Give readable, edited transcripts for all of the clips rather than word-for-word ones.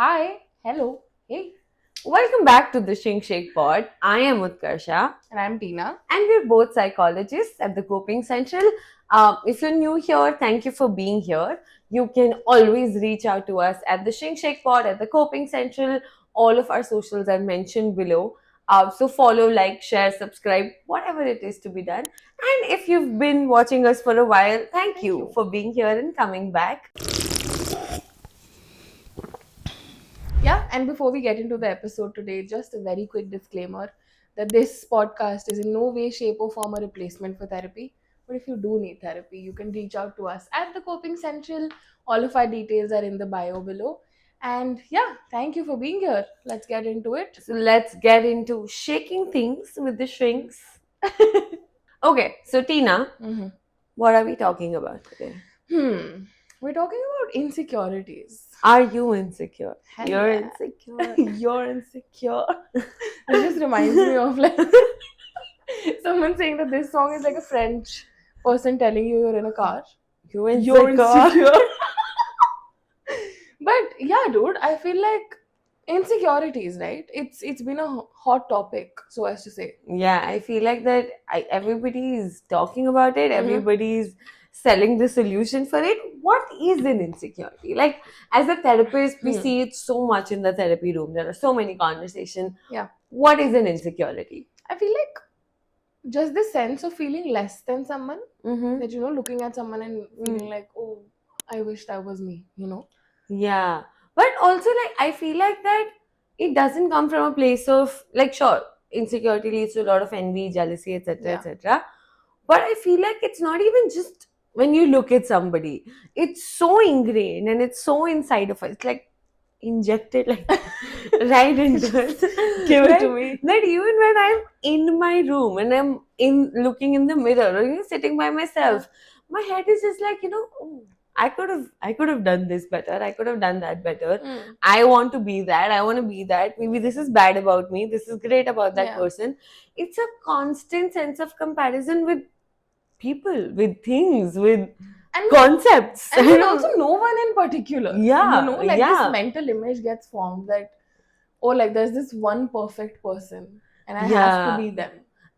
Hi, hello, hey, Welcome back to the Shink Shake Pod. I am Utkarsha, and I'm Tina. and we're both psychologists at the Coping Central. If you're new here, thank you for being here. You can always reach out to us at the Shink Shake Pod, at the Coping Central. All of our socials are mentioned below. So follow, like, share, subscribe, whatever it is to be done. And if you've been watching us for a while, thank Thank you you. for being here and coming back. Yeah, and before we get into the episode today, just a very quick disclaimer that this podcast is in no way, shape, or form a replacement for therapy. But if you do need therapy, you can reach out to us at the Coping Central. All of our details are in the bio below. And yeah, thank you for being here. Let's get into it. So let's get into shaking things with the shrinks. Okay, so Tina, Mhm. what are we talking about today? We're talking about insecurities. Are you insecure? Hell You're yeah. insecure. You're insecure. This just reminds me of like someone saying that this song is like a French person telling you you're in a car. You're You're insecure. insecure. But yeah, dude, I feel like insecurities, right? It's been a hot topic, so as to say. Yeah, I feel like that everybody is talking about it. Mhm. Everybody's selling the solution for it. What is an insecurity? Like, as a therapist, we Hmm. see it so much in the therapy room. There are so many conversations. Yeah. What is an insecurity? I feel like just the sense of feeling less than someone, Mm-hmm. that looking at someone and feeling like, oh, I wish that was me. Yeah. But also, like, I feel like that it doesn't come from a place of, like, sure, insecurity leads to a lot of envy, jealousy, etc., Yeah. etc. But I feel like it's not even just when you look at somebody, it's so ingrained and it's so inside of us. It's like injected, like, right into us. Give it to That, me. that even when I'm in my room and I'm in looking in the mirror or sitting by myself, my head is just like, oh, I could have done this better. I could have done that better. Mm. I want to be that. I want to be that. Maybe this is bad about me. This is great about that Yeah. person. It's a constant sense of comparison with people, with things, with And concepts. and with also no one in particular. Yeah, Like yeah. this mental image gets formed that, oh, like there's this one perfect person and I have Yeah. to be them.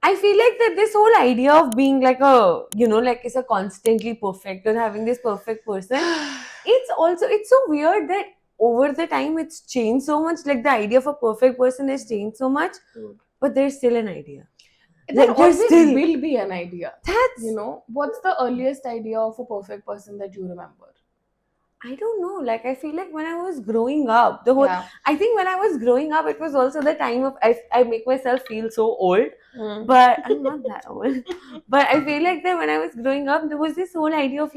I feel like that this whole idea of being like like it's a constantly perfect or having this perfect person, it's so weird that over the time it's changed so much. Like the idea of a perfect person has changed so much, Dude. but there's still an idea. There Like there's always still will be an idea. that's What's the earliest idea of a perfect person that you remember? I don't know. Like I feel like when I was growing up, the whole Yeah. I think when I was growing up, it was also the time of I make myself feel so old, Mm. but I'm not that old. But I feel like that when I was growing up, there was this whole idea of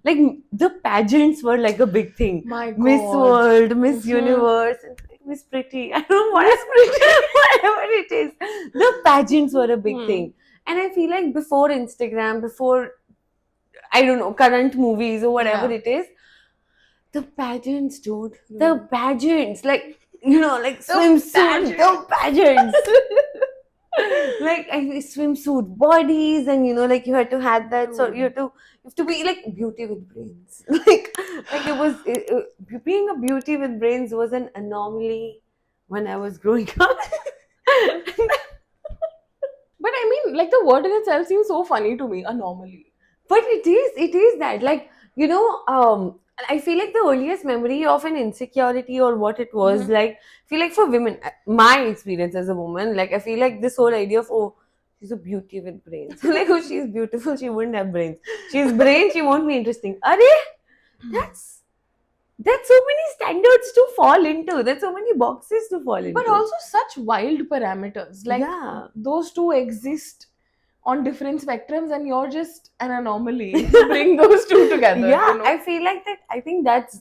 like the pageants were like a big thing. My God. Miss World, Miss Mhm. Universe, and Miss Pretty. I don't know whatever it is. The pageants were a big Hmm. thing, and I feel like before Instagram, before I don't know current movies or whatever Yeah. it is. The pageants, dude. The pageants. Like, like swimsuit. The pageants. Like, swimsuit bodies, and, like, you had to have that. So, you have to be, like, beauty with brains. like being a beauty with brains was an anomaly when I was growing up. But I mean, like the word in itself seems so funny to me, anomaly. But it is that, like, I feel like the earliest memory of an insecurity or what it was Mhm. like, I feel like for women, my experience as a woman, like, I feel like this whole idea of, oh, she's a beauty with brains. Like, oh, she's beautiful, she wouldn't have brains. She's brains, she won't be interesting. Are that's so many standards to fall into. That's so many boxes to fall into. But also such wild parameters. Like Yeah. those two exist on different spectrums and you're just an anomaly to bring those two together. Yeah, I feel like that. I think that's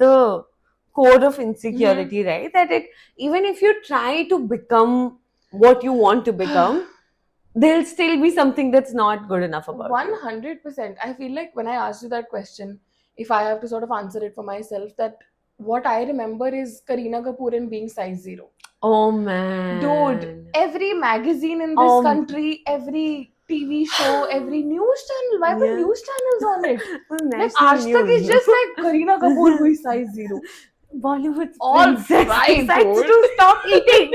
the core of insecurity, right? That even if you try to become what you want to become, there'll still be something that's not good enough about you. 100%. I feel like when I asked you that question, if I have to sort of answer it for myself, that what I remember is Kareena Kapoor and being size 0. Oh man, Dude, every magazine in this Um, country, every TV show, every news channel, why were Yeah. news channels on it? Like National Aaj Tak is news. just like Kareena Kapoor who is size 0. Bollywood's All princess right, decides dude. to stop eating.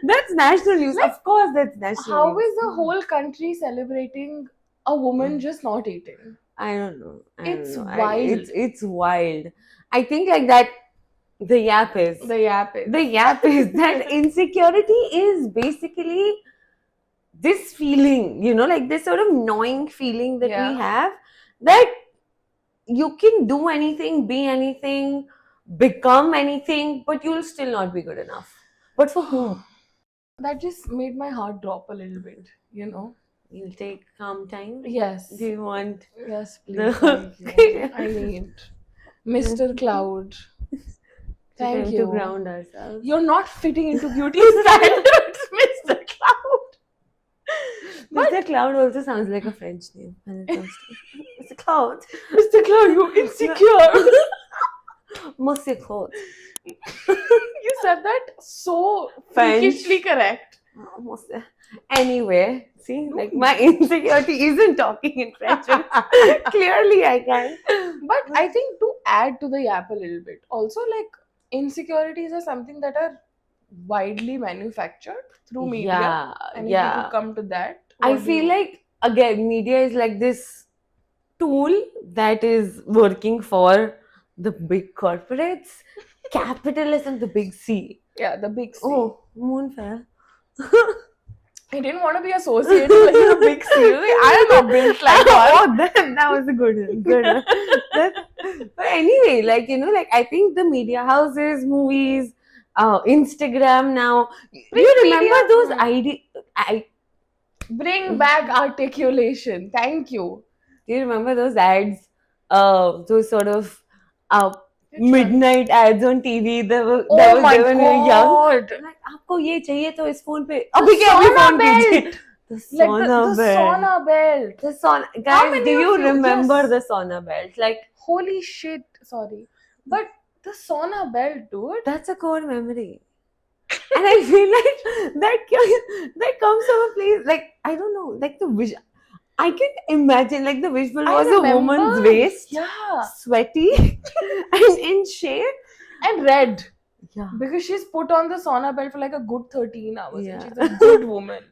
That's national news. Of course, that's national How news. is the whole country celebrating a woman just not eating? I don't know. It's I, wild. it's wild. I think like that. The yap is. The yap is. The yap is that insecurity is basically this feeling, like this sort of gnawing feeling that Yeah. we have, that you can do anything, be anything, become anything, but you'll still not be good enough. But for whom? That just made my heart drop a little bit, You'll take calm time. Yes. Do you want Yes, please. the Thank you. I need Mr. Cloud. Thank to you. ground ourselves? You're not fitting into beauty standards, Mr. Cloud. Mr. Cloud also sounds like a French name when it comes to Mr. Cloud. Mr. Cloud, you're insecure. Monsieur Cloud. You said that so French. freakishly correct. Almost there. Anyway, see, like my insecurity isn't talking in French. Clearly, I can. But I think to add to the yap a little bit, also like insecurities are something that are widely manufactured through media. Yeah, And if you yeah. could come to that, I what do feel you- like, again, media is like this tool that is working for the big corporates, capitalism, the big C. yeah, the big C. Oh, moon fell. I didn't want to be associated with the big C. I am not built like that. Oh, that was a good one. Good one. But anyway, like, like I think the media houses, movies, Instagram now. Do you remember media- those ideas? Bring back articulation. Thank you. Do you remember those ads? Those sort of Which one? midnight ads on TV. That were Oh my when we were young. god. Like, आपको ये चाहिए तो इस phone पे अभी के अभी sauna phone belt. कीजिए. The Like sauna the belt. sauna belt. The sauna. How Guys, many do you of you- remember yes. the sauna belt? Like, Holy shit. Sorry. But the sauna belt, dude. that's a core memory. And I feel like that comes from a place, like, I don't know, like the vision. I can imagine, like, the visual I was a remember. woman's waist, Yeah. sweaty and in shape. And red. Yeah. Because she's put on the sauna belt for like a good 13 hours. Yeah. And she's a good woman.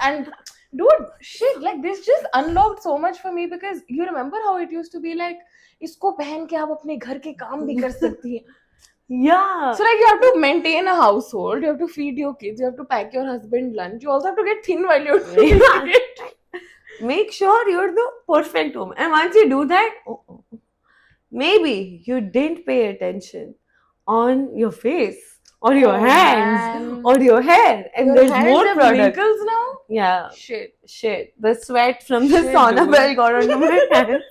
And dude, shit, like this just unlocked so much for me because you remember how it used to be like, इसको पहन के आप अपने घर के काम भी कर सकती हैं. Yeah. So like you have to maintain a household, you have to feed your kids, you have to pack your husband lunch, you also have to get thin while you're doing it. Make sure you're the perfect woman. And once you do that, maybe you didn't pay attention on your face or your Oh, hands man. or your hair. And Your there's hands more have product. wrinkles now? Yeah. Shit. The sweat from the Shit, sauna dude. belt got onto my hands.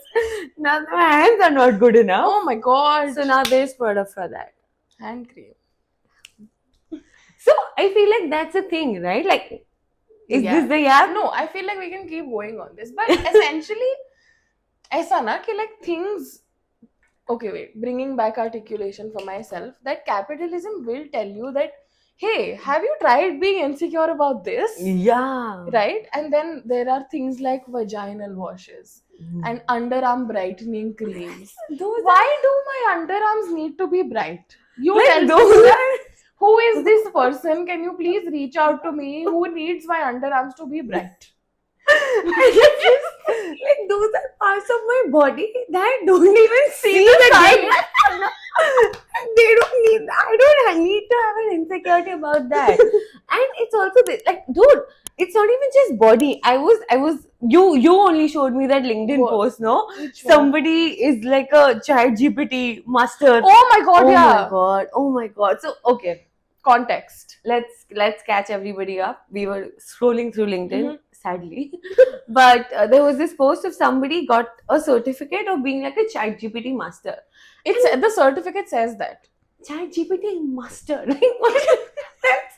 Now my hands are not good enough. Oh my god. So now there's product for that. Hand cream. So I feel like that's a thing, right? Like, is Yeah. this the yap? No, I feel like we can keep going on this. But essentially, ऐसा ना कि like things. Okay, wait. Bringing back articulation for myself, that capitalism will tell you that, hey, have you tried being insecure about this? Yeah. Right? And then there are things like vaginal washes and underarm brightening creams. those Why do my underarms need to be bright? You like, tell those me. are Who is this person? Can you please reach out to me? Who needs my underarms to be bright? like those are parts of my body that don't even see the sun. They don't need. I don't need to have an insecurity about that. And it's also this, like, dude, it's not even just body. I was. You only showed me that LinkedIn What? post, no? Which one? Somebody is like a chat GPT master. Oh my god, Oh yeah. my god. Oh my god. So okay. Context. Let's catch everybody up. We were scrolling through LinkedIn, Mhm. sadly, but there was this post of somebody got a certificate of being like a chat GPT master. It's the certificate says that. Chat GPT master. Like, what? That's,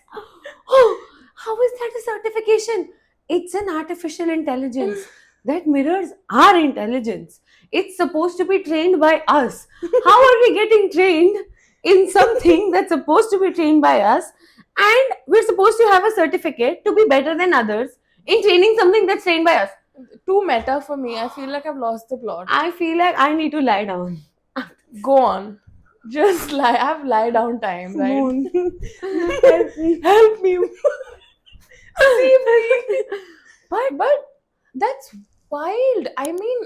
oh, how is that a certification? It's an artificial intelligence that mirrors our intelligence. It's supposed to be trained by us. How are we getting trained in something that's supposed to be trained by us? And we're supposed to have a certificate to be better than others in training something that's trained by us. Too meta for me. I feel like I've lost the plot. I feel like I need to lie down. Go on. Just lie. I have lie down time, right? Moon. Help me. Help me. Save me. But that's wild. I mean,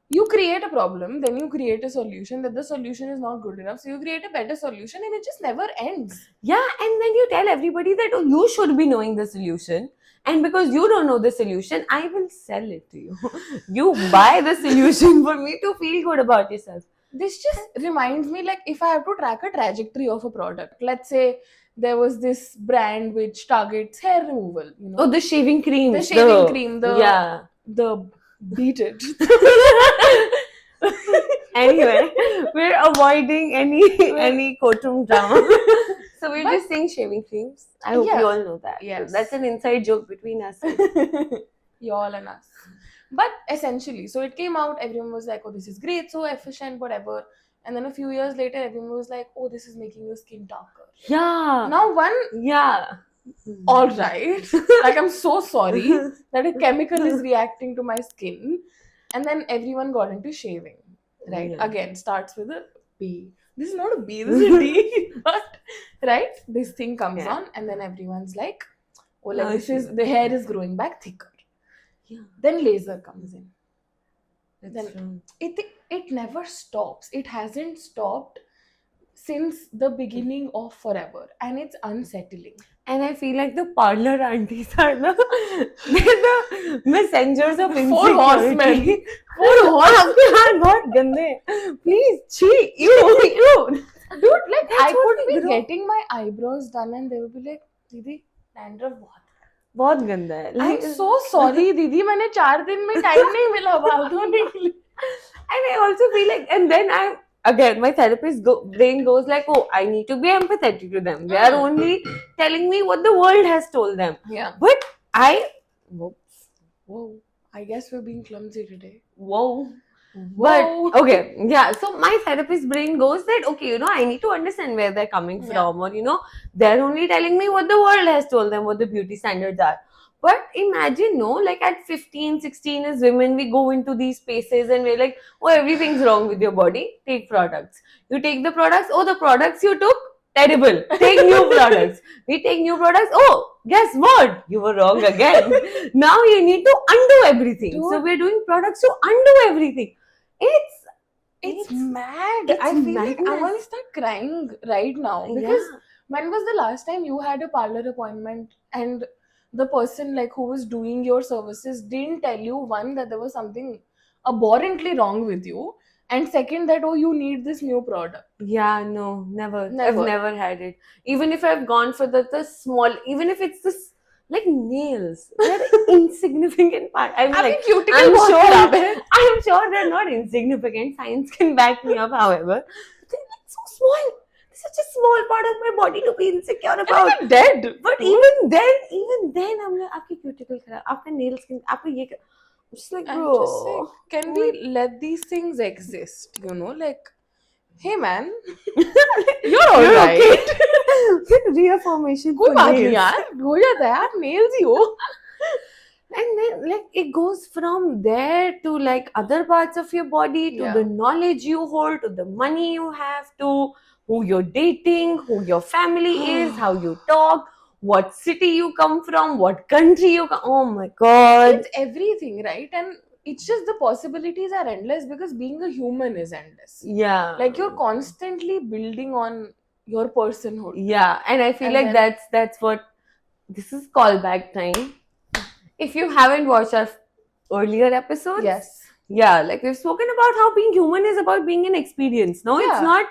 you create a problem, then you create a solution, that the solution is not good enough. So you create a better solution and it just never ends. Yeah, and then you tell everybody that, oh, you should be knowing the solution. And because you don't know the solution, I will sell it to you. You buy the solution for me to feel good about yourself. This just reminds me, like, if I have to track a trajectory of a product, let's say there was this brand which targets hair removal, you know. Oh, the shaving cream. The shaving cream, yeah. the beat it. Anyway, we're avoiding any courtroom drama. So we're just saying shaving creams. I hope Yeah. you all know that. Yes. That's an inside joke between us. Y'all and us. But essentially, so it came out, everyone was like, oh, this is great, so efficient, whatever. And then a few years later, everyone was like, oh, this is making your skin darker. Yeah. Now, one, Yeah. all right. Like, I'm so sorry that a chemical is reacting to my skin. And then everyone got into shaving, right? Yeah. Again, starts with a B. This is not a B, this is a D. But, right? This thing comes Yeah. on, and then everyone's like, oh, Now like, the hair is growing back thicker. Yeah. Then laser comes in. That's Then- true. It never stops. It hasn't stopped since the beginning of forever, and it's unsettling. And I feel like the parlor aunties are they're the messengers of insecurity. Four horsemen. आपके हाथ बहुत गंदे हैं. Please, cheat. You. Dude, like, That's I what could we be grow. getting my eyebrows done and they would be like, Didi, dandruff बहुत गंदा है. I'm so sorry, Didi. मैंने 4 दिन में time नहीं मिला बाल धोने के लिए. And I also feel like, and then my therapist brain goes like, oh, I need to be empathetic to them. They are only telling me what the world has told them. Yeah. But whoops. Whoa. I guess we're being clumsy today. Whoa. Whoa. But okay, yeah. So my therapist brain goes that, okay, I need to understand where they're coming Yeah. from, or they're only telling me what the world has told them, what the beauty standards are. But imagine, like at 15, 16 as women, we go into these spaces and we're like, oh, everything's wrong with your body. Take products. You take the products. Oh, the products you took, terrible. Take new products. We take new products. Oh, guess what? You were wrong again. Now you need to undo everything. Dude. So we're doing products to undo everything. It's mad. it's I feel like I madness. want to start crying right now. Because when was the last time you had a parlor appointment and the person like who was doing your services didn't tell you, one, that there was something abhorrently wrong with you, and second, that, oh, you need this new product. Yeah, no, never. I've Never. never had it. Even if I've gone for the small, even if it's this like nails, they're insignificant part. I'm I like, think cuticle I'm बहुत sure, खराब है. I'm sure they're not insignificant. Science can back me up, however. But they're like so small. Such a small part of my body to be insecure about. I'm dead. But even then, I'm like, आपकी cuticle खराब, आपका nail skin, आपका ये. I'm just like, I'm bro. just saying, can we let these things exist? Like, hey man, you're You're alright. okay. Reaffirmation. कोई for बात नहीं nails. यार, हो जाता है यार, nails ही हो. And then like it goes from there to like other parts of your body, to Yeah. the knowledge you hold, to the money you have, to who you're dating, who your family is, how you talk, what city you come from, what country you come. Oh my god. It's everything, right? And it's just the possibilities are endless because being a human is endless. Yeah. Like, you're constantly building on your personhood. Yeah, and I feel And like then- that's what this is callback time. If you haven't watched our earlier episodes, Yes. yeah, like we've spoken about how being human is about being an experience. No, Yeah. it's not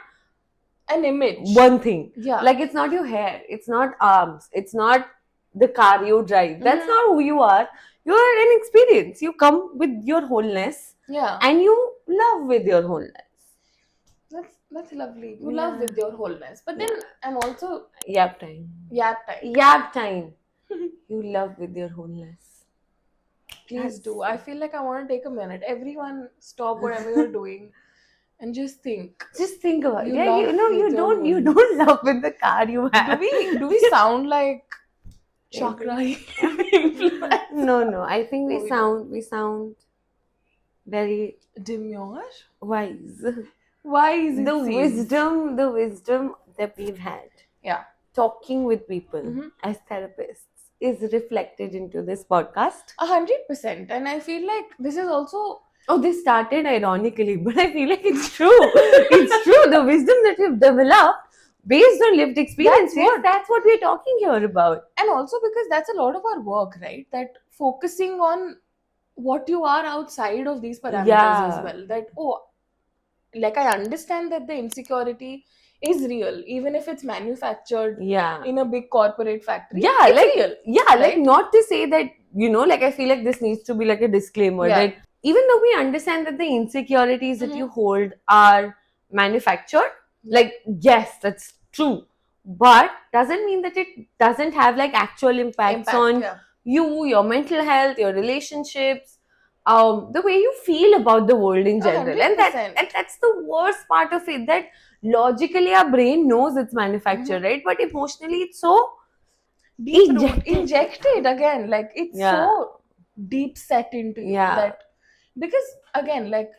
An image. one thing. Yeah. Like it's not your hair, it's not arms, it's not the car you drive. That's Mhm. not who you are. You're an experience. You come with your wholeness yeah. and you love with your wholeness. That's lovely. You Yeah. love with your wholeness. But then I'm also Yap time. yap time. Yap time. You love with your wholeness. Please Yes. do. I feel like I want to take a minute. Everyone stop whatever you're doing and just think. Just think about it. You Yeah, love you know, with you your don't wholeness. love with the car you Do have. we sound like chakra influence? No. I think Oh, we sound very Demure? wise. Why is it the scenes? wisdom that we've had Yeah. talking with people Mhm. as therapists is reflected into this podcast. 100%. And I feel like this is also Oh, this started ironically, but I feel like it's true. It's true. The wisdom that we've developed based on lived experiences, that's what we're talking here about. and also because that's a lot of our work, right? That focusing on what you are outside of these parameters as Yeah. well. That, oh, like I understand that the insecurity is real, even if it's manufactured Yeah. in a big corporate factory. Yeah, it's like real. yeah, like right? not to say that, like I feel like this needs to be like a disclaimer Yeah. that even though we understand that the insecurities that Mhm. you hold are manufactured, like yes, that's true, but doesn't mean that it doesn't have like actual impacts on yeah. you, your mental health, your relationships, the way you feel about the world in general. And 100%. that's the worst part of it, that logically our brain knows it's manufactured, right? But emotionally it's so Deep root injected. injected again, like it's Yeah. so deep set into you Yeah. that, because again, like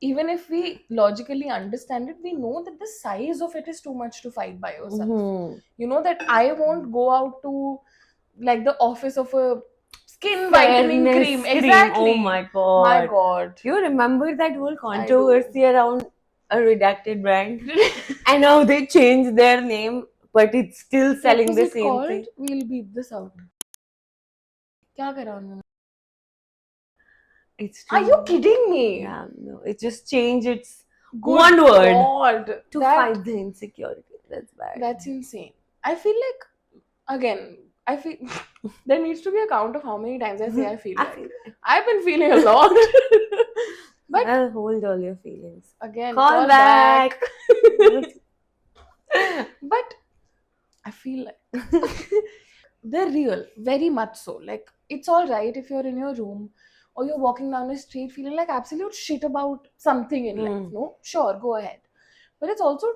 even if we logically understand it, we know that the size of it is too much to fight by yourself. Mhm. You know that I won't go out to like the office of a skin whitening Fairness cream. cream. Exactly. Oh my god. My god. Do you remember that whole I do. controversy around a redacted brand? And now they changed their name, but it's still selling what was the it same called? thing. We'll beep this out. क्या करा उन्होंने? It's Are you kidding me? Yeah, no. It just changed its Good one word God. to That- fight the insecurity. That's bad. That's insane. I feel like, again, I feel there needs to be a count of how many times I say I feel like. I've been feeling a lot. But I'll hold all your feelings. again, Call back. But I feel like they're real, very much so. Like, it's all right if you're in your room or you're walking down the street feeling like absolute shit about something in life. No, sure, go ahead. But it's also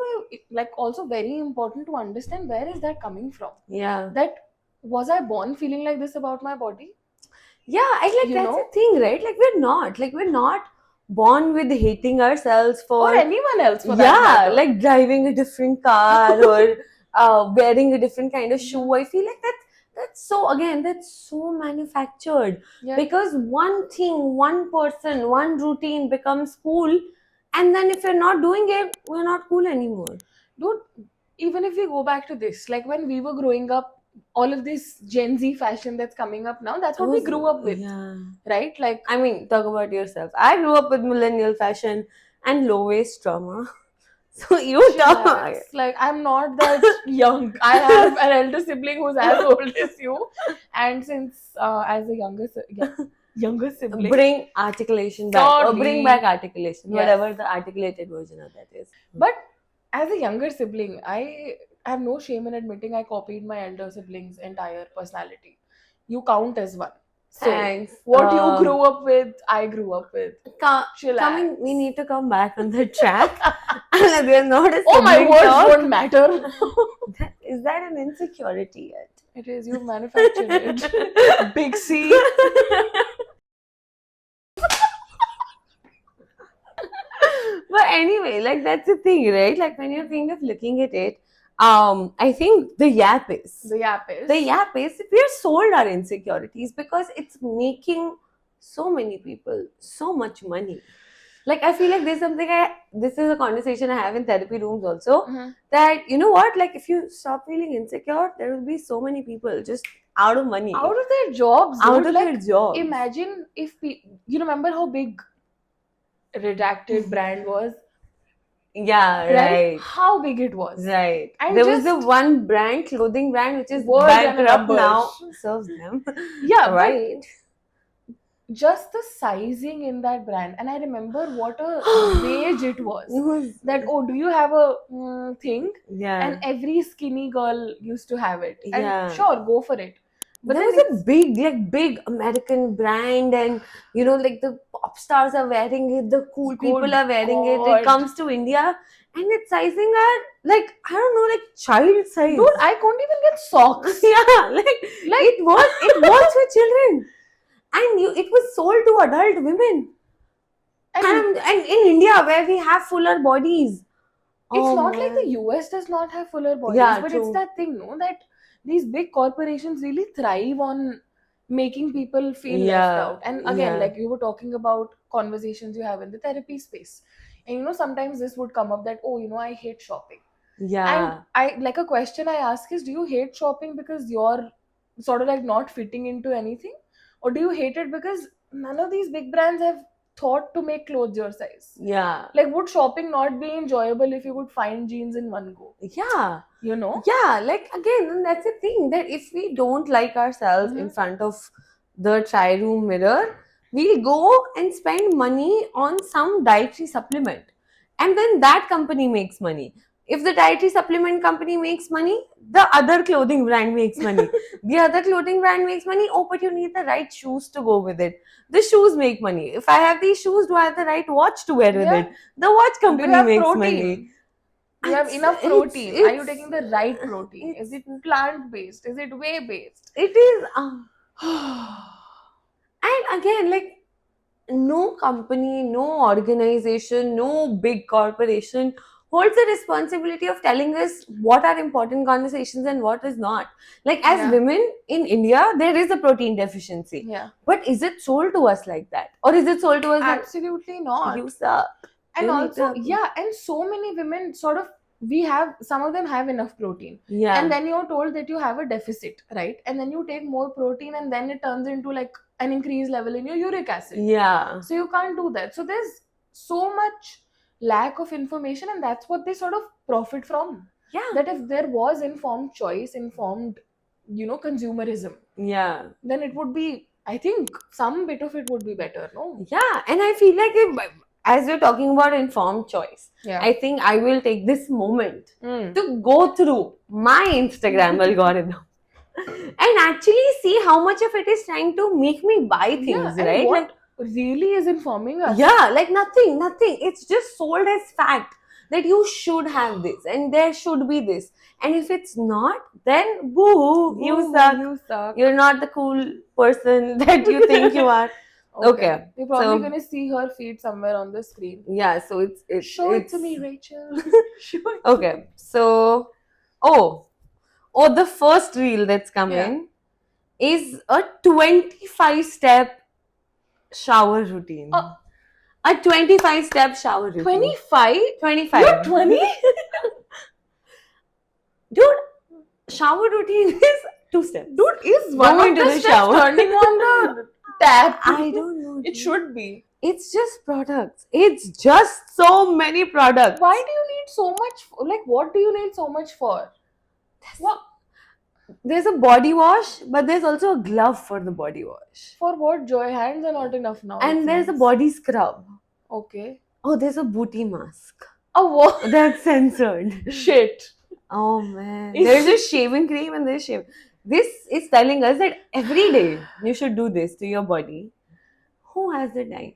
also very important to understand where is that coming from. Yeah. That was I born feeling like this about my body? Yeah, that's the thing, right? Like we're not born with hating ourselves for or anyone else for that matter. Like driving a different car or wearing a different kind of shoe. I feel like that's so manufactured. Yeah. Because one thing, one person, one routine becomes cool, and then if you're not doing it, we're not cool anymore. Dude, even if we go back to this, like when we were growing up, all of this Gen Z fashion that's coming up now, that's what we grew up with. Yeah. Right? Like, I mean, talk about yourself. I grew up with millennial fashion and low waist trauma. So you talk. relax. Like, I'm not that young. I have an elder sibling who's as old as you. And since as a younger sibling, Bring articulation back. Or Sorry. bring back articulation. Yes. Whatever the articulated version of that is. But as a younger sibling, I have no shame in admitting I copied my elder sibling's entire personality. You count as one. So, Thanks. what you grew up with, I grew up with. Chillax. We need to come back on the track. They're not a Oh, my sibling words talk. don't matter. Is that an insecurity yet? It is, you manufactured it. Big C. But anyway, like that's the thing, right? Like when you're kind of looking at it, I think the yap is we are sold our insecurities because it's making so many people so much money. Like I feel like this is a conversation I have in therapy rooms also, that you know what, like if you stop feeling insecure, there will be so many people just out of money, out of their jobs, their jobs. Imagine if you remember how big redacted brand was. Yeah, right. How big it was. Right. And there was the one brand, clothing brand, which is Word and bankrupt numbers. now. Serves them. Yeah, right. But just the sizing in that brand, and I remember what a wage it was. That, oh, do you have a thing? Yeah. And every skinny girl used to have it. And Yeah. sure, go for it. But there was a big American brand, and you know, like the pop stars are wearing it, the cool people are wearing it. It comes to India, and its sizing are like, I don't know, like child size. Dude, I couldn't even get socks. Yeah, like it was for children, and it was sold to adult women. And And in India, where we have fuller bodies. it's Oh, not like the man. US does not have fuller bodies, Yeah, but it's true. that thing, no, that these big corporations really thrive on making people feel left Yeah, out. And again, yeah, like you were talking about conversations you have in the therapy space. And sometimes this would come up that, oh, I hate shopping. And yeah, I like a question I ask is, do you hate shopping because you're sort of like not fitting into anything? Or do you hate it because none of these big brands have thought to make clothes your size? yeah, Like, would shopping not be enjoyable if you could find jeans in one go? yeah. You know? Yeah, like again, and that's the thing that if we don't like ourselves in Mhm. front of the try room mirror, we'll go and spend money on some dietary supplement. And then that company makes money. If the dietary supplement company makes money, the other clothing brand makes money. The other clothing brand makes money. Oh, but you need the right shoes to go with it. The shoes make money. If I have these shoes, do I have the right watch to wear with Yeah. it? The watch Do you company have makes money. protein? Do you have enough It's protein? Are you it's taking the right protein? Is it's it plant based? Is it whey based? it is and again, like, no company, no organization, no big corporation holds the responsibility of telling us what are important conversations and what is not. Like, as Yeah. women in India, there is a protein deficiency, Yeah. but is it sold to us like that, or is it sold to us that Absolutely not. you suck? And You need to also, have- yeah, and so many women sort of, we have, some of them have enough protein. yeah, And then you're told that you have a deficit, right? And then you take more protein, and then it turns into like an increased level in your uric acid. yeah, So you can't do that. So there's so much lack of information, and that's what they sort of profit from. yeah, That if there was informed choice, informed, consumerism, yeah. then it would be, I think, some bit of it would be better, no? Yeah, and I feel like as you're talking about informed choice, Yeah. I think I will take this moment Mm. to go through my Instagram algorithm and actually see how much of it is trying to make me buy things, Yeah, and right? what really is informing us? Yeah, like nothing. It's just sold as fact that you should have this and there should be this. And if it's not, then boo, you Ooh, suck. You suck. You're not the cool person that you think you are. Okay, You're probably so- gonna see her feet somewhere on the screen. Yeah, so it's Show it to it's- me, Rachel. Show it. Okay, so oh, the first reel that's come Yeah. in is a 25-step shower routine. A 25-step shower routine. 25? 25. You're 20? Dude, shower routine is 2 steps. Dude, is one Go of into the the steps shower. turning on the tap? I don't know. It dude. should be. It's just products. It's just so many products. Why do you need so much? Like, what do you need so much for? What? There's a body wash, but there's also a glove for the body wash. For what? Joy hands are not enough now. it And there's a seems. body scrub. Okay. Oh, there's a booty mask. Oh, what? That's censored. Shit. Oh man. Is- There's a shaving cream and there's shave. This is telling us that every day you should do this to your body. Who has the time?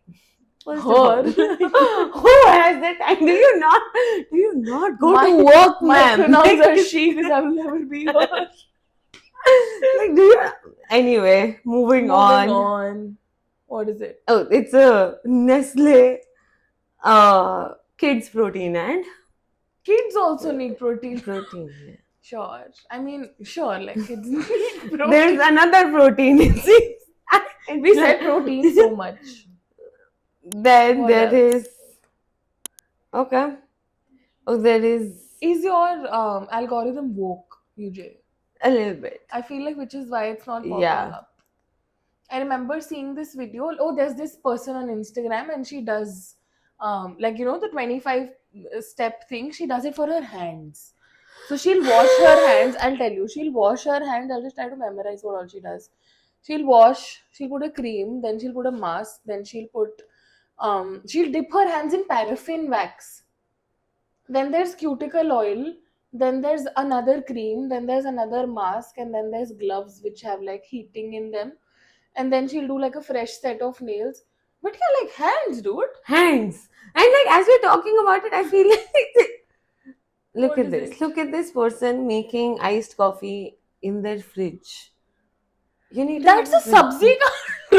First of all, Her. who has the time? Do you not go My- to work, My ma'am? pronouns are Like, she because I will never be her. do you? Anyway, moving on. What is it? Oh, it's a Nestle kids protein and Kids also need protein. protein. Sure. I mean, sure, like kids need protein. There's another protein. We said protein so much. Then What there else? is okay. Oh, there is Is your algorithm woke, UJ? a little bit. I feel like which is why it's not popping Yeah. up. I remember seeing this video. Oh, there's this person on Instagram and she does the 25 step thing. She does it for her hands. So she'll wash her hands. I'll tell you, she'll wash her hands. I'll just try to memorize what all she does. She'll put a cream, then she'll put a mask, then she'll dip her hands in paraffin wax. Then there's cuticle oil, then there's another cream, then there's another mask, and then there's gloves which have like heating in them. And then she'll do like a fresh set of nails. But yeah, like hands, dude. Hands. And like as we're talking about it, I feel like look What at is this. it? Look at this person making iced coffee in their fridge. You need to That's a have fridge. sabzi ka.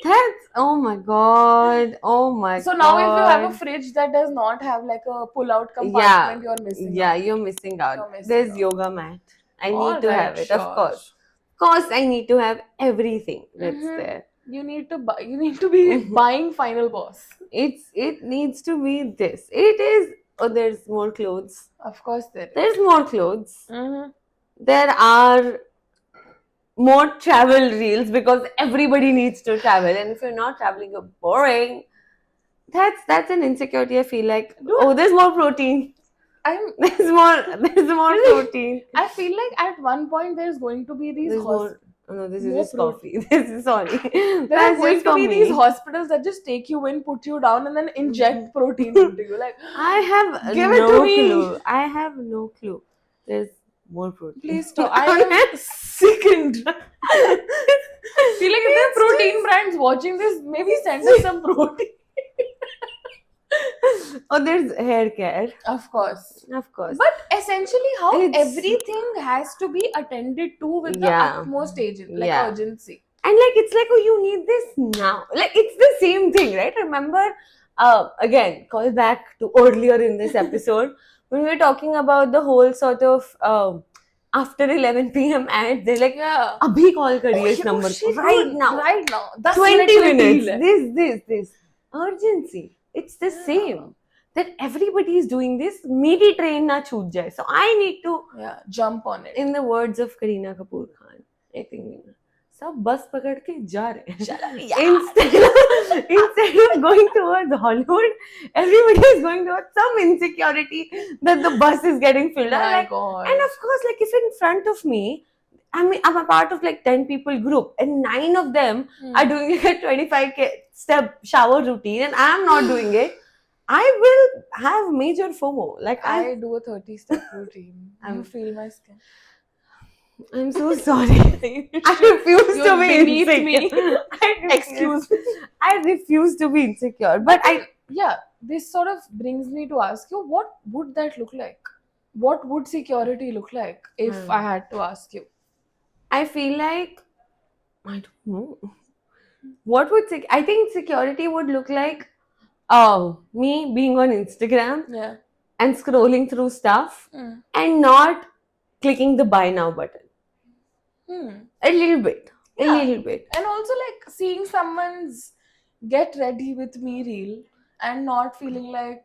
That's, oh my god. Oh my So god. now if you have a fridge that does not have like a pull-out compartment, you're missing Yeah, out. you're missing out. You're missing There's out. yoga mat. I need All to right, have it, of sure. course. Of course, I need to have everything that's Mhm. there. You need to buy. You need to be buying Final Boss. It needs to be this. It is. Oh, there's more clothes. Of course, there is. There's more clothes. Mhm. There are more travel reels because everybody needs to travel, and if you're not traveling, you're boring. That's an insecurity. I feel like, Dude. oh, there's more protein. There's more protein. I feel like at one point there's going to be these There's more. Oh, no, this is more just coffee. This is sorry. there are That's going just to for be me. these hospitals that just take you in, put you down, and then inject protein into you. Like, I have Give it no to me. clue. I have no clue. There's more protein. please stop. I am sickened. Feel like if there are protein brands watching this, maybe send us some protein. Oh, there's hair care. Of course. Of course. But essentially, how It's- everything has to be attended to with the Yeah. utmost Yeah. urgency. And like it's like, oh, you need this now. Like it's the same thing, right? Remember, again, call back to earlier in this episode when we were talking about the whole sort of after 11 p.m. ad. They're like, Yeah. abhi call kariye is number shit, right dude, now. Right now. 20 minutes. This. Urgency. It's the same. That everybody is doing this. Meri train na chhoot jaye. So I need to, Yeah, jump on it. in the words of Kareena Kapoor Khan, I think, सब बस पकड़ के जा रहे हैं. Instead of going towards Hollywood, everybody is going towards some insecurity that the bus is getting filled up. My Like, God. and of course, like if in front of me, I'm a part of like 10 people group, and 9 of them are doing like a 25k step shower routine, and I'm not doing it. I will have major FOMO. Like I do a 30-step routine. I'm- You feel my skin. I'm so sorry. I refuse to You're be beneath insecure. me. Excuse me. I refuse to be insecure. But Yeah, this sort of brings me to ask you, what would that look like? What would security look like if I had to ask you? I feel like, I don't know. What would I think security would look like? Me being on Instagram Yeah. and scrolling through stuff Mm. and not clicking the buy now button. A little bit. Yeah. A little bit. And also like seeing someone's get ready with me reel and not feeling like,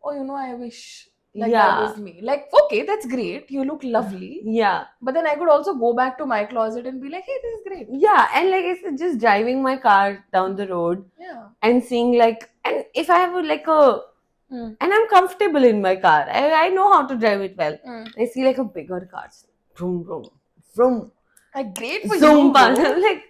oh, I wish like that Yeah. was me. Like, okay, that's great. You look lovely. Yeah. But then I could also go back to my closet and be like, hey, this is great. Yeah. And like I said, just driving my car down the road Yeah. and seeing like, and if I have like a, Mm. and I'm comfortable in my car, I know how to drive it well. Mm. I see like a bigger car, vroom, vroom, vroom, Like, great for zoom you. past. bro. I'm like,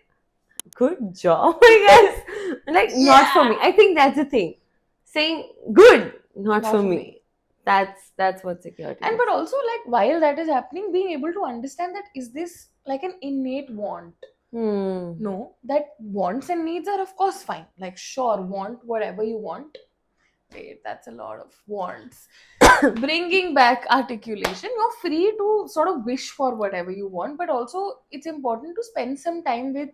good job, I guess. Like, not for me. I think that's the thing. Saying good, not for me. That's what security And is. but also like while that is happening, being able to understand that is this like an innate want? No, that wants and needs are of course fine. Like sure, want whatever you want. Wait, that's a lot of wants. Bringing back articulation, you're free to sort of wish for whatever you want, but also it's important to spend some time with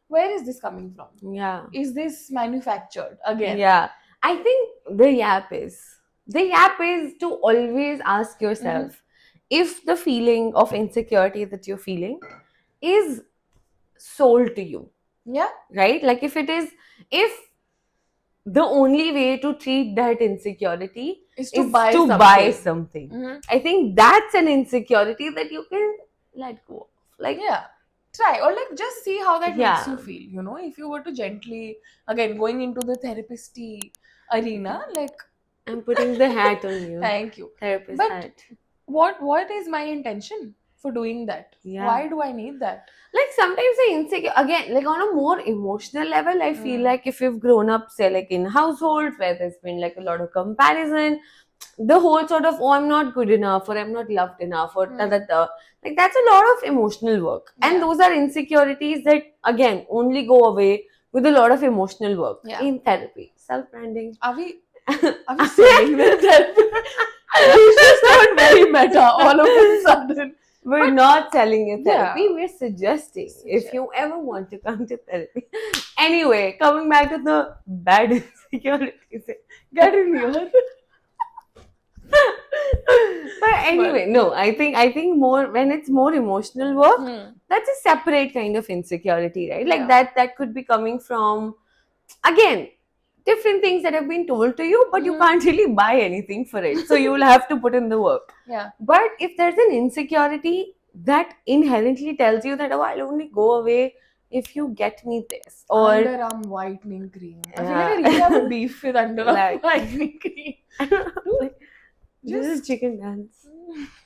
where is this coming from? Yeah. Is this manufactured again? Yeah. I think the yap is to always ask yourself if the feeling of insecurity that you're feeling is sold to you, Yeah. right? Like if the only way to treat that insecurity Is to is buy to something. buy something. Mhm. I think that's an insecurity that you can let go of. Like, Yeah. Try or like just see how that makes Yeah. you feel. If you were to gently again going into the therapist-y arena, like I'm putting the hat on you. thank you. Therapist But- hat. What is my intention for doing that? Yeah. Why do I need that? Like sometimes the insecure again, like on a more emotional level, I feel Mm. like if you've grown up, say like in households where there's been like a lot of comparison, the whole sort of I'm not good enough or I'm not loved enough or like that's a lot of emotional work. Yeah. And those are insecurities that again only go away with a lot of emotional work in therapy. Self-branding. Are we saying that? It's just not very meta all of a sudden. We're not selling you therapy. Yeah. We're suggesting if you ever want to come to therapy. Anyway, coming back to the bad insecurities. Get in here. But anyway, no, I think more when it's more emotional work, that's a separate kind of insecurity, right? Like Yeah. that could be coming from, again, different things that have been told to you, but you can't really buy anything for it. So you will have to put in the work. Yeah. But if there's an insecurity that inherently tells you that, oh, I'll only go away if you get me this, or Underarm whitening cream. I feel like I really have a beef with underarm Like- whitening cream. like, this is chicken dance.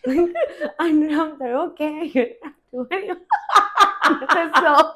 Like, underarms are okay. You don't have to worry. So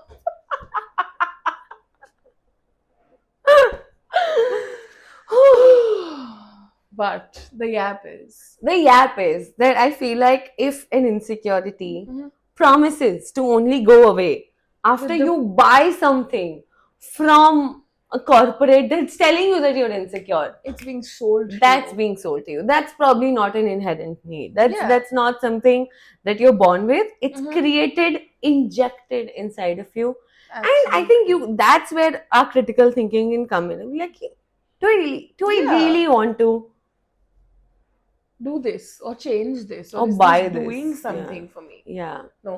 But the yap is. the yap is that I feel like if an insecurity Mhm. promises to only go away after With the- you buy something from a corporate that's telling you that you're insecure, It's being sold. to that's you. being sold to you. That's probably not an inherent need. That's Yeah. not something that you're born with. It's Mhm. created, injected inside of you. And I Absolutely. think that's where our critical thinking can come in. Like, do I Yeah. really want to do this or change this or Or is buy this this? doing Yeah. something for me? Yeah. No.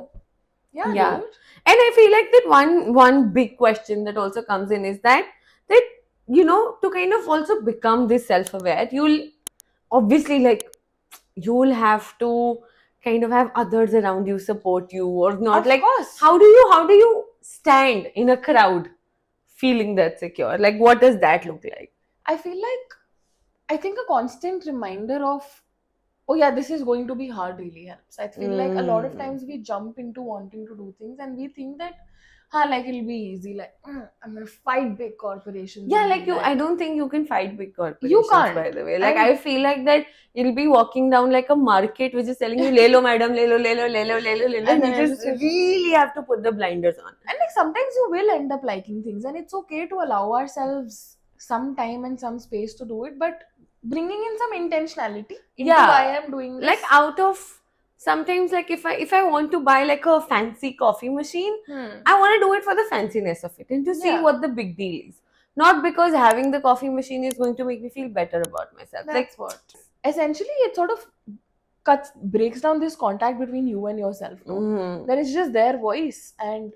Yeah. Yeah. Dude. And I feel like that one big question that also comes in is that to kind of also become this self-aware, you'll obviously, like, you'll have to kind of have others around you support you or not. Of Like, course. how do you stand in a crowd feeling that secure? Like, what does that look like? I think a constant reminder of, oh yeah, this is going to be hard really helps. I feel like a lot of times we jump into wanting to do things and we think that, like it'll be easy. Like, I'm gonna fight big corporations. Yeah, and like do that." I don't think you can fight big corporations, can't. by the way. Like, And- I feel like that you'll be walking down like a market which is telling you, le lo, madam, le lo, le lo, le lo, le lo, le lo. And And you then just just- really have to put the blinders on. And like sometimes you will end up liking things, and it's okay to allow ourselves some time and some space to do it, but bringing in some intentionality into Yeah. why I'm doing this. Like, out of sometimes, like, if I want to buy like a fancy coffee machine, I want to do it for the fanciness of it and to see Yeah. what the big deal is. Not because having the coffee machine is going to make me feel better about myself. That's what. Essentially, it sort of breaks down this contact between you and yourself. No? Mhm. Then it's just their voice and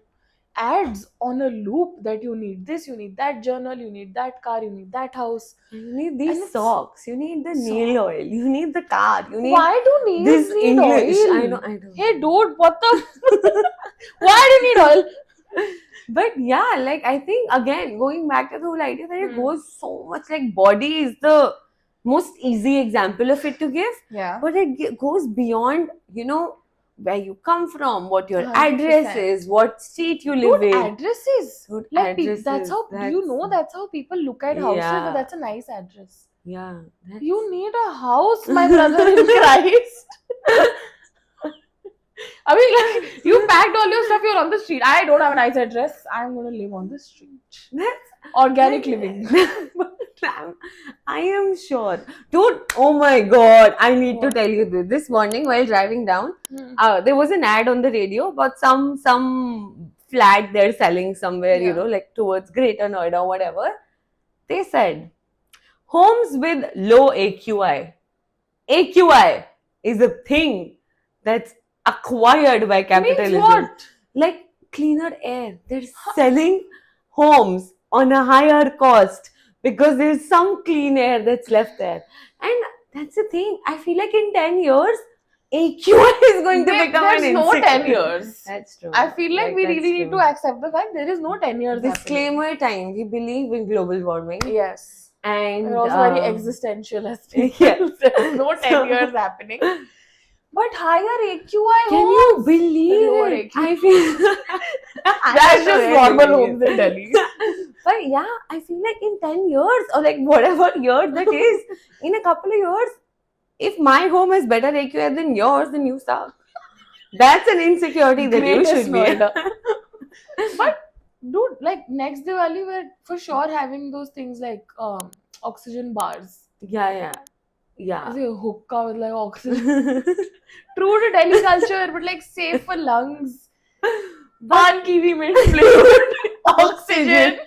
ads on a loop that you need this, you need that journal, you need that car, you need that house. You need And these it's- socks, you need the nail oil, you need the car, you need Why do nails this need English. oil? I know. Hey dude, what the? Why do you need oil? But yeah, like, I think again, going back to the whole idea that it Hmm. goes so much, like, body is the most easy example of it to give, Yeah. but it goes beyond, where you come from, what your 100%. address is, what street you live Dude, in. addresses. Dude, Like addresses, that's how that's how people look at houses. Yeah. Oh, that's a nice address. Yeah. that's- You need a house, my brother in Christ. I mean, like, you packed all your stuff, you're on the street. I don't have a nice address. I'm gonna live on the street. That's Organic living. I am sure. Dude, oh my god, I need to What? tell you this. This morning while driving down, Hmm. there was an ad on the radio about some flat they're selling somewhere, Yeah. like towards Greater Noida or whatever. They said, homes with low AQI. AQI is a thing that's acquired by capitalism. Means what? Like cleaner air. They're selling homes on a higher cost because there's some clean air that's left there. And that's the thing. I feel like in 10 years, AQI is going to become an There's no 10 insecurity. years. That's true. I feel like we that's really need true. to accept the fact there is no 10 years. Disclaimer time. We believe in global warming. happening. Yes. And We're also very existential as people. Yeah. There's no 10 years happening. But higher AQI Can homes. you believe Lower it? AQI. I feel That's just normal homes in Delhi. But yeah, I feel like in 10 years or like whatever year that is, in a couple of years, if my home has better AQI than yours, then you suck. That's an insecurity that you Greatest should be. Noida. But dude, like next Diwali, we're for sure having those things like oxygen bars. Yeah. Yeah. It's a hookah with like oxygen. True to Delhi culture, but like safe for lungs. Pan kiwi mint flavored oxygen.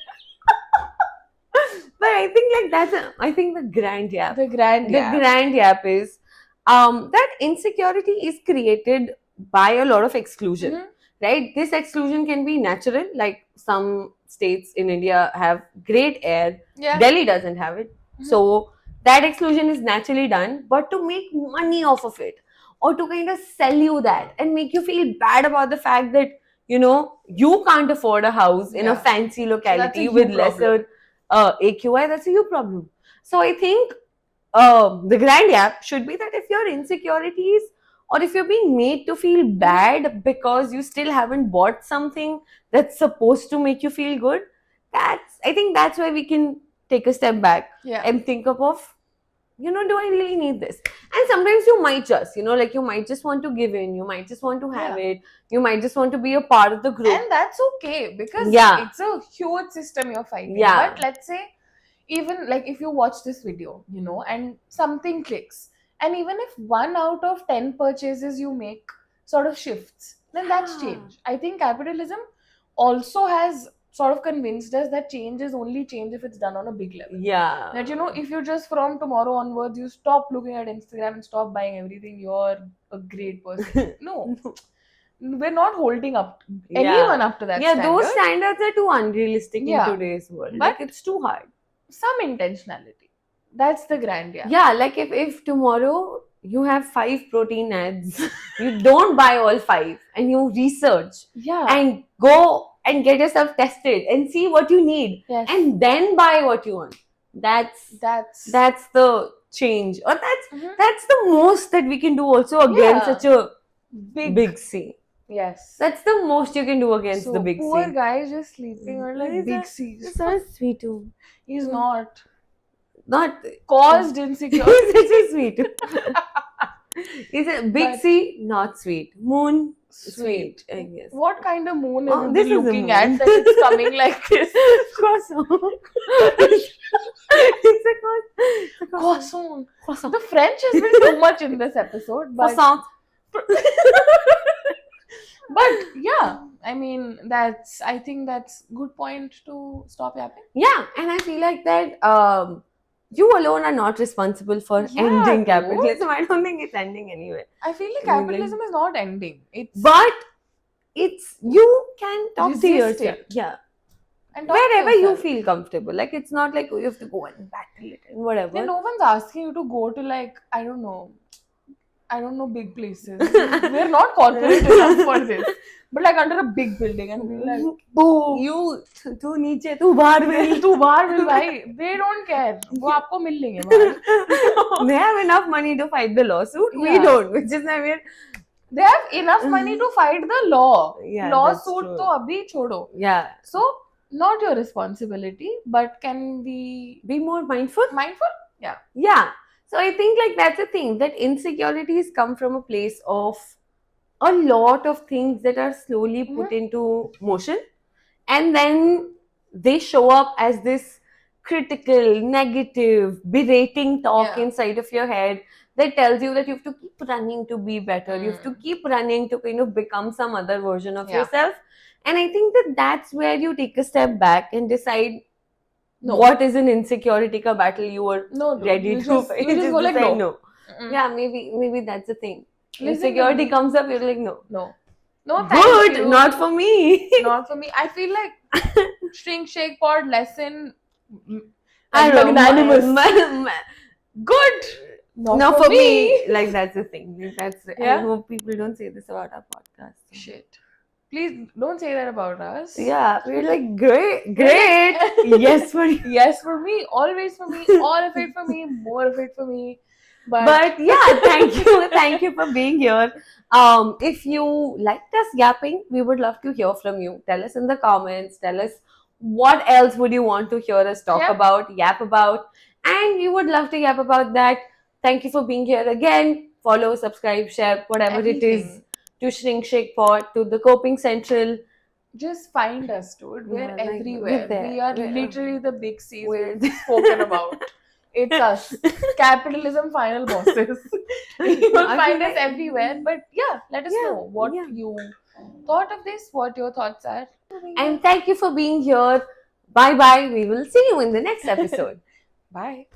But I think like I think the grand yap. The grand The yap. grand yap is that insecurity is created by a lot of exclusion. Mhm. Right? This exclusion can be natural, like some states in India have great air, Yeah. Delhi doesn't have it. Mhm. So that exclusion is naturally done, but to make money off of it or to kind of sell you that and make you feel bad about the fact that you can't afford a house in a Yeah. fancy locality you with problem. lesser AQI, that's a you problem. So I think the grand yap should be that if your insecurities or if you're being made to feel bad because you still haven't bought something that's supposed to make you feel good, I think that's where we can take a step back Yeah. and think of, do I really need this? And sometimes you might just, like you might just want to give in, you might just want to have it, you might just want to be a part of the group. And that's okay because Yeah. it's a huge system you're fighting. Yeah. But let's say, even like if you watch this video, and something clicks, and even if 1 out of 10 purchases you make sort of shifts, then that's Yeah. change. I think capitalism also has sort of convinced us that change is only change if it's done on a big level. Yeah. That if you just from tomorrow onwards you stop looking at Instagram and stop buying everything, you're a great person. No. We're not holding up anyone up to that Yeah, standard. those standards are too unrealistic Yeah. in today's world. But- Like it's too hard. Some intentionality. That's the grand yap. Yeah, like if tomorrow you have 5 protein ads, you don't buy all 5 and you research Yeah. and go and get yourself tested and see what you need Yes. and then buy what you want. That's the change. Or Mhm. that's the most that we can do also against Yeah. such a big. big C. Yes. That's the most you can do against So the big poor C. guy is just sleeping on like He's big a- C's. He's so sweet too. He's not. Not Caused He's insecurity. such a sweet. He's a big But- C, not sweet. Moon, sweet, I guess. What kind of moon Oh, is this he is a looking moon. at that it's coming like this? Croissant. It's a Croissant. croissant. The French has been too much in this episode, but Croissant. but yeah, I mean I think that's good point to stop yapping. Yeah, and I feel like that you alone are not responsible for Yeah, ending dude. capitalism. I don't think it's ending anywhere. I feel like I mean, capitalism is not ending. It's But you can talk to Resist yourself. it. Yeah. and talk to Wherever you yourself. feel comfortable. Like it's not like you have to go and battle it and whatever. Yeah, no one's asking you to go to like I don't know big places. We're not corporate enough for this. But like under a big building and be like, boom. You तू नीचे तू बाहर में तू बाहर मिल भाई. They don't care. वो आपको मिल लेंगे बाहर. They have enough money to fight the lawsuit. We Yeah. don't, which is why we're They have enough money to fight the law. Yeah, Lawsuit that's true. तो अभी छोड़ो. yeah. So not your responsibility, but can we Be more mindful. mindful? Yeah. So I think like that's the thing, that insecurities come from a place of a lot of things that are slowly put into motion, and then they show up as this critical, negative, berating talk Yeah. inside of your head that tells you that you have to keep running to be better, you have to keep running to kind of become some other version of Yeah. yourself. And I think that that's where you take a step back and decide No. what is an insecurity ka battle you were No. ready you to just, fight. you just go like decide no. no. Yeah, maybe that's the thing. Listen to Insecurity me. comes up, you're like, no. No. No, thank Good, you. not for me. Not for me. I feel like shrink shake pod lesson. I don't know. Magnanimous. Good. Not for me. Like that's the thing. Like, I Yeah. hope people don't say this about our podcast. Shit. Please don't say that about us. Yeah, we're like great. Yes for you. Yes for me. Always for me. All of it for me. More of it for me. But yeah, thank you for being here. If you liked us yapping, we would love to hear from you. Tell us in the comments. Tell us what else would you want to hear us talk Yeah. about, yap about, and we would love to yap about that. Thank you for being here again. Follow, subscribe, share, whatever it is, Everything. to Shrink Shake Pod, to the Coping Central. Just find us, dude. We're Yeah, like, everywhere. we're there. We are We're- literally the big C's we're we've spoken about It's us. Capitalism final bosses. You will I find feel us like- everywhere. But yeah, let us Yeah, know what yeah. you thought of this, what your thoughts are. And thank you for being here. Bye bye. We will see you in the next episode. Bye.